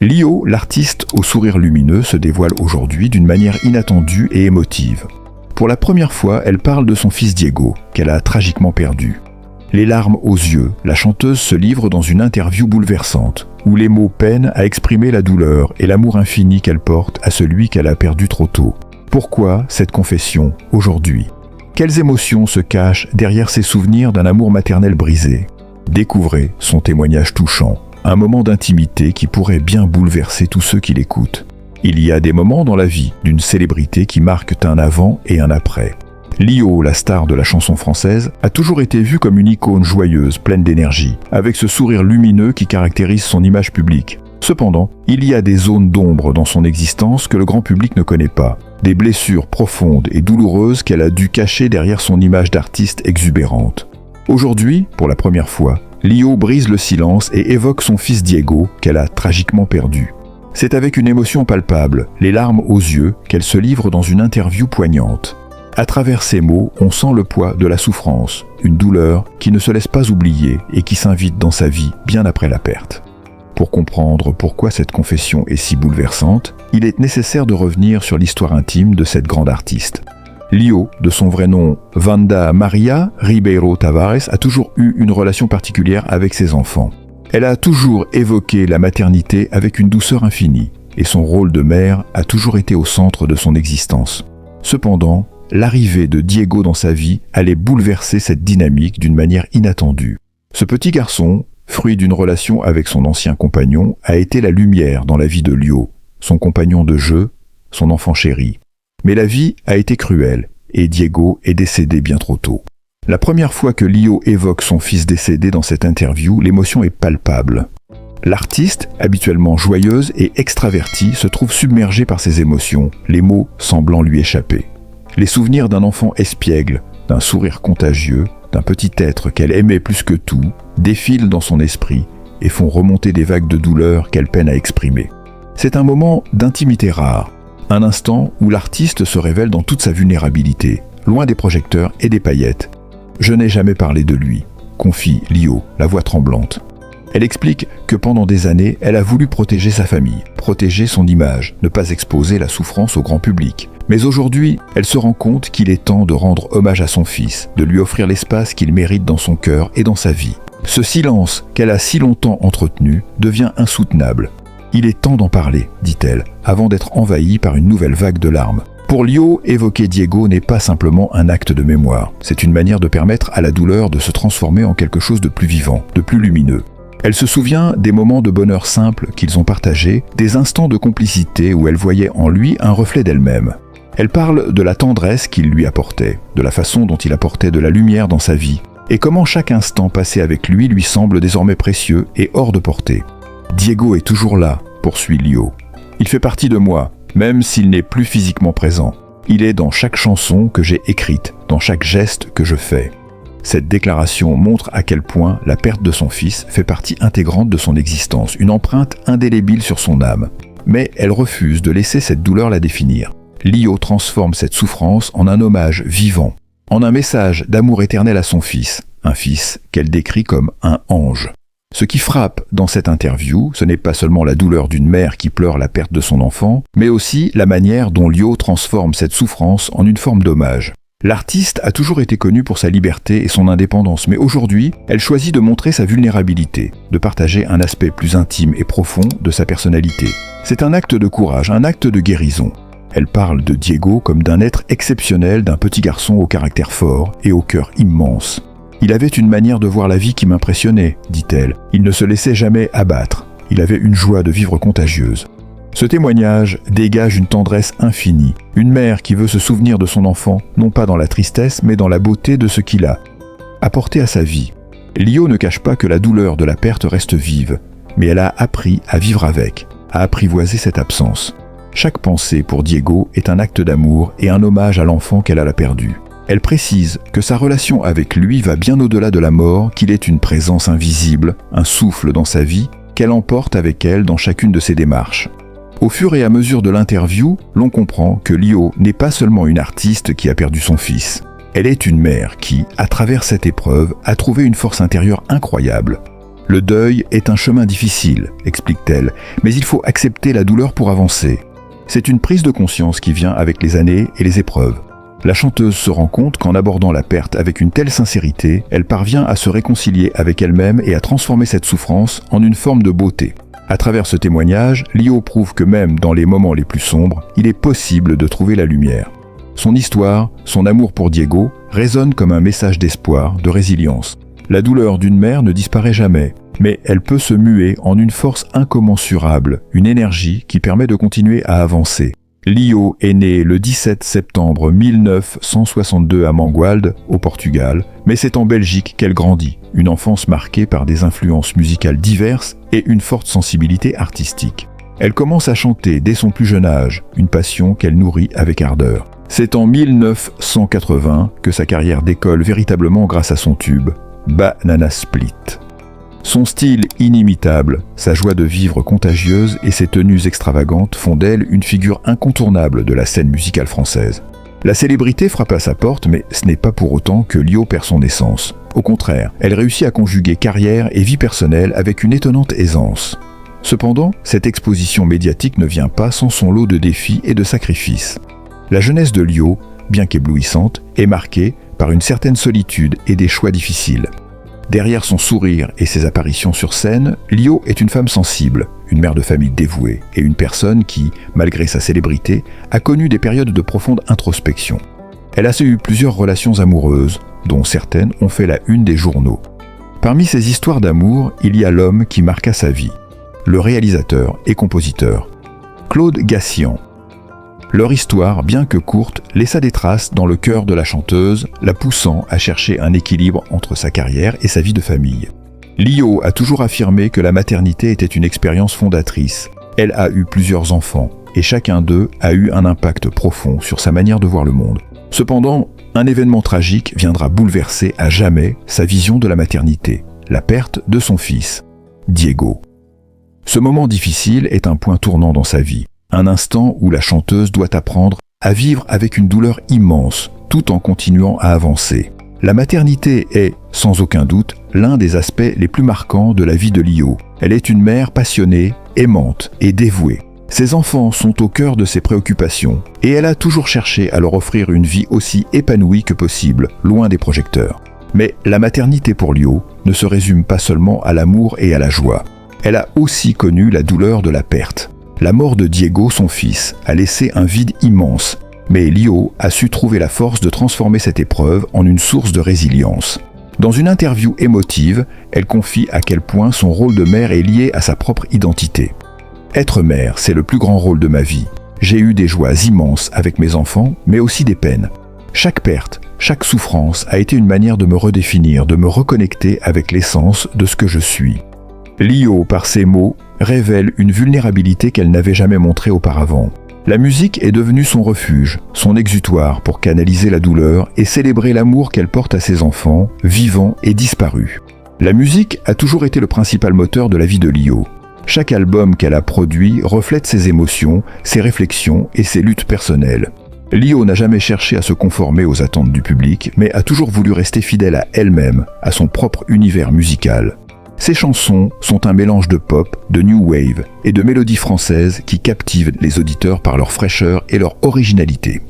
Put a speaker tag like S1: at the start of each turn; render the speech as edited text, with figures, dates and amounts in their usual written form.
S1: Lio, l'artiste au sourire lumineux, se dévoile aujourd'hui d'une manière inattendue et émotive. Pour la première fois, elle parle de son fils Diego, qu'elle a tragiquement perdu. Les larmes aux yeux, la chanteuse se livre dans une interview bouleversante, où les mots peinent à exprimer la douleur et l'amour infini qu'elle porte à celui qu'elle a perdu trop tôt. Pourquoi cette confession, aujourd'hui? Quelles émotions se cachent derrière ces souvenirs d'un amour maternel brisé? Découvrez son témoignage touchant, un moment d'intimité qui pourrait bien bouleverser tous ceux qui l'écoutent. Il y a des moments dans la vie d'une célébrité qui marquent un avant et un après. Lio, la star de la chanson française, a toujours été vue comme une icône joyeuse, pleine d'énergie, avec ce sourire lumineux qui caractérise son image publique. Cependant, il y a des zones d'ombre dans son existence que le grand public ne connaît pas, des blessures profondes et douloureuses qu'elle a dû cacher derrière son image d'artiste exubérante. Aujourd'hui, pour la première fois, Lio brise le silence et évoque son fils Diego, qu'elle a tragiquement perdu. C'est avec une émotion palpable, les larmes aux yeux, qu'elle se livre dans une interview poignante. À travers ces mots, on sent le poids de la souffrance, une douleur qui ne se laisse pas oublier et qui s'invite dans sa vie bien après la perte. Pour comprendre pourquoi cette confession est si bouleversante, il est nécessaire de revenir sur l'histoire intime de cette grande artiste. Lio, de son vrai nom Wanda Maria Ribeiro Tavares, a toujours eu une relation particulière avec ses enfants. Elle a toujours évoqué la maternité avec une douceur infinie, et son rôle de mère a toujours été au centre de son existence. Cependant, l'arrivée de Diego dans sa vie allait bouleverser cette dynamique d'une manière inattendue. Ce petit garçon, fruit d'une relation avec son ancien compagnon, a été la lumière dans la vie de Lio, son compagnon de jeu, son enfant chéri. Mais la vie a été cruelle, et Diego est décédé bien trop tôt. La première fois que Lio évoque son fils décédé dans cette interview, l'émotion est palpable. L'artiste, habituellement joyeuse et extravertie, se trouve submergée par ses émotions, les mots semblant lui échapper. Les souvenirs d'un enfant espiègle, d'un sourire contagieux, d'un petit être qu'elle aimait plus que tout, défilent dans son esprit et font remonter des vagues de douleur qu'elle peine à exprimer. C'est un moment d'intimité rare, un instant où l'artiste se révèle dans toute sa vulnérabilité, loin des projecteurs et des paillettes. « Je n'ai jamais parlé de lui », confie Lio, la voix tremblante. Elle explique que pendant des années, elle a voulu protéger sa famille, protéger son image, ne pas exposer la souffrance au grand public. Mais aujourd'hui, elle se rend compte qu'il est temps de rendre hommage à son fils, de lui offrir l'espace qu'il mérite dans son cœur et dans sa vie. Ce silence qu'elle a si longtemps entretenu devient insoutenable. « Il est temps d'en parler », dit-elle, avant d'être envahie par une nouvelle vague de larmes. Pour Lio, évoquer Diego n'est pas simplement un acte de mémoire. C'est une manière de permettre à la douleur de se transformer en quelque chose de plus vivant, de plus lumineux. Elle se souvient des moments de bonheur simples qu'ils ont partagés, des instants de complicité où elle voyait en lui un reflet d'elle-même. Elle parle de la tendresse qu'il lui apportait, de la façon dont il apportait de la lumière dans sa vie, et comment chaque instant passé avec lui semble désormais précieux et hors de portée. « Diego est toujours là », poursuit Lio. « Il fait partie de moi, même s'il n'est plus physiquement présent. Il est dans chaque chanson que j'ai écrite, dans chaque geste que je fais. » Cette déclaration montre à quel point la perte de son fils fait partie intégrante de son existence, une empreinte indélébile sur son âme. Mais elle refuse de laisser cette douleur la définir. Lio transforme cette souffrance en un hommage vivant, en un message d'amour éternel à son fils, un fils qu'elle décrit comme un ange. Ce qui frappe dans cette interview, ce n'est pas seulement la douleur d'une mère qui pleure la perte de son enfant, mais aussi la manière dont Lio transforme cette souffrance en une forme d'hommage. L'artiste a toujours été connue pour sa liberté et son indépendance, mais aujourd'hui, elle choisit de montrer sa vulnérabilité, de partager un aspect plus intime et profond de sa personnalité. C'est un acte de courage, un acte de guérison. Elle parle de Diego comme d'un être exceptionnel, d'un petit garçon au caractère fort et au cœur immense. « Il avait une manière de voir la vie qui m'impressionnait, dit-elle. Il ne se laissait jamais abattre. Il avait une joie de vivre contagieuse. » Ce témoignage dégage une tendresse infinie, une mère qui veut se souvenir de son enfant, non pas dans la tristesse, mais dans la beauté de ce qu'il a apporté à sa vie. Lio ne cache pas que la douleur de la perte reste vive, mais elle a appris à vivre avec, à apprivoiser cette absence. Chaque pensée pour Diego est un acte d'amour et un hommage à l'enfant qu'elle a perdu. Elle précise que sa relation avec lui va bien au-delà de la mort, qu'il est une présence invisible, un souffle dans sa vie, qu'elle emporte avec elle dans chacune de ses démarches. Au fur et à mesure de l'interview, l'on comprend que Lio n'est pas seulement une artiste qui a perdu son fils. Elle est une mère qui, à travers cette épreuve, a trouvé une force intérieure incroyable. Le deuil est un chemin difficile, explique-t-elle, mais il faut accepter la douleur pour avancer. C'est une prise de conscience qui vient avec les années et les épreuves. La chanteuse se rend compte qu'en abordant la perte avec une telle sincérité, elle parvient à se réconcilier avec elle-même et à transformer cette souffrance en une forme de beauté. À travers ce témoignage, Lio prouve que même dans les moments les plus sombres, il est possible de trouver la lumière. Son histoire, son amour pour Diego, résonne comme un message d'espoir, de résilience. La douleur d'une mère ne disparaît jamais, mais elle peut se muer en une force incommensurable, une énergie qui permet de continuer à avancer. Lio est née le 17 septembre 1962 à Mangualde, au Portugal, mais c'est en Belgique qu'elle grandit, une enfance marquée par des influences musicales diverses et une forte sensibilité artistique. Elle commence à chanter dès son plus jeune âge, une passion qu'elle nourrit avec ardeur. C'est en 1980 que sa carrière décolle véritablement grâce à son tube, Banana Split. Son style inimitable, sa joie de vivre contagieuse et ses tenues extravagantes font d'elle une figure incontournable de la scène musicale française. La célébrité frappe à sa porte, mais ce n'est pas pour autant que Lio perd son essence. Au contraire, elle réussit à conjuguer carrière et vie personnelle avec une étonnante aisance. Cependant, cette exposition médiatique ne vient pas sans son lot de défis et de sacrifices. La jeunesse de Lio, bien qu'éblouissante, est marquée par une certaine solitude et des choix difficiles. Derrière son sourire et ses apparitions sur scène, Lio est une femme sensible, une mère de famille dévouée et une personne qui, malgré sa célébrité, a connu des périodes de profonde introspection. Elle a eu plusieurs relations amoureuses, dont certaines ont fait la une des journaux. Parmi ces histoires d'amour, il y a l'homme qui marqua sa vie, le réalisateur et compositeur, Claude Gassian. Leur histoire, bien que courte, laissa des traces dans le cœur de la chanteuse, la poussant à chercher un équilibre entre sa carrière et sa vie de famille. Lio a toujours affirmé que la maternité était une expérience fondatrice. Elle a eu plusieurs enfants, et chacun d'eux a eu un impact profond sur sa manière de voir le monde. Cependant, un événement tragique viendra bouleverser à jamais sa vision de la maternité, la perte de son fils, Diego. Ce moment difficile est un point tournant dans sa vie. Un instant où la chanteuse doit apprendre à vivre avec une douleur immense, tout en continuant à avancer. La maternité est, sans aucun doute, l'un des aspects les plus marquants de la vie de Lio. Elle est une mère passionnée, aimante et dévouée. Ses enfants sont au cœur de ses préoccupations, et elle a toujours cherché à leur offrir une vie aussi épanouie que possible, loin des projecteurs. Mais la maternité pour Lio ne se résume pas seulement à l'amour et à la joie. Elle a aussi connu la douleur de la perte. La mort de Diego, son fils, a laissé un vide immense, mais Lio a su trouver la force de transformer cette épreuve en une source de résilience. Dans une interview émotive, elle confie à quel point son rôle de mère est lié à sa propre identité. « Être mère, c'est le plus grand rôle de ma vie. J'ai eu des joies immenses avec mes enfants, mais aussi des peines. Chaque perte, chaque souffrance a été une manière de me redéfinir, de me reconnecter avec l'essence de ce que je suis. » Lio, par ses mots, révèle une vulnérabilité qu'elle n'avait jamais montrée auparavant. La musique est devenue son refuge, son exutoire pour canaliser la douleur et célébrer l'amour qu'elle porte à ses enfants, vivants et disparus. La musique a toujours été le principal moteur de la vie de Lio. Chaque album qu'elle a produit reflète ses émotions, ses réflexions et ses luttes personnelles. Lio n'a jamais cherché à se conformer aux attentes du public, mais a toujours voulu rester fidèle à elle-même, à son propre univers musical. Ses chansons sont un mélange de pop, de new wave et de mélodies françaises qui captivent les auditeurs par leur fraîcheur et leur originalité.